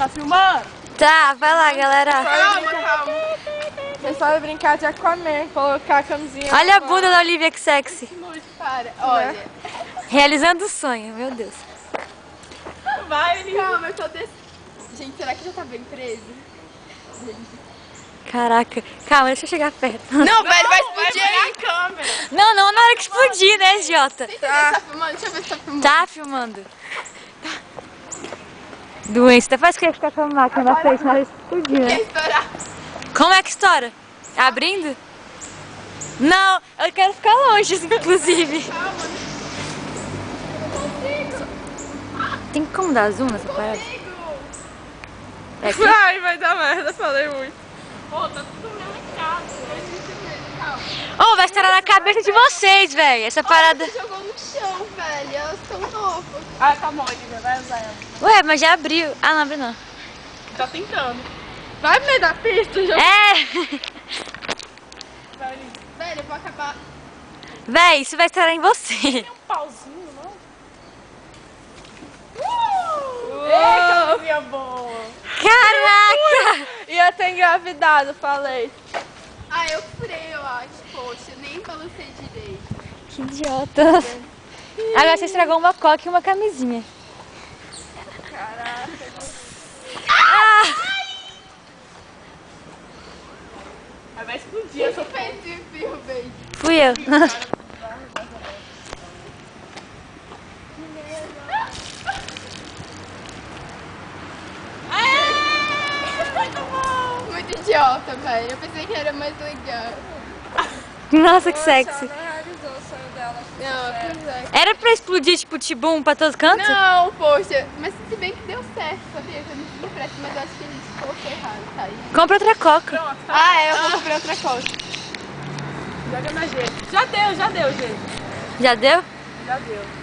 Tá filmando? Tá, vai lá, galera. Calma. Pessoal vai brincar de Aquaman, colocar a camisinha. Olha a bunda da Olivia, que sexy. Para, olha. Realizando o sonho, meu Deus. Vai, Olivia. Calma, eu tô Gente, será que já tá bem preso? Caraca, calma, deixa eu chegar perto. Não, velho, vai explodir aí a câmera. Não, na hora que explodir, né, idiota? Tá filmando? Deixa eu ver se tá filmando. Tá filmando. Doença, até parece que ia ficar com a máquina na frente na hora de explodir, né? Quer estourar? Como é que estoura? Abrindo? Não, eu quero ficar longe, inclusive. Tem como dar zoom nessa parada? É aqui? Vai dar merda, falei muito. Pô, tá tudo melecado. Oh, vai estourar na cabeça de vocês, velho. Essa parada. Você jogou no chão, velho. Elas são novas. Ah, tá bom, Olivia. Vai usar ela. Ué, mas já abriu. Ah, não abriu não. Tá tentando. Vai no meio da pista, já. É! Vai, Olivia. Velho, eu vou acabar. Véi, isso vai estourar em você. Tem um pauzinho, não? Eita, coisinha boa. Caraca! Ia ter engravidado, falei. Ah, eu furei, eu acho. Poxa, nem balancei direito. Que idiota. Agora você estragou uma coca e uma camisinha. Caraca. Vai explodir. Eu sou fez esse fio, beijo. Fui eu. Muito idiota, velho. Eu pensei que era mais legal. Nossa, que sexy. Ela não realizou o sonho dela. Não, pois é. Era pra explodir, tipo, tibum pra todos os cantos? Não, poxa. Mas se bem que deu certo, sabia? Que eu não tive pressa, mas eu acho que ele colocou errado, tá aí. Compra outra coca. Pronto, tá. Ah, é, eu vou comprar outra coisa. Joga na gente. Já deu, gente. Já deu? Já deu.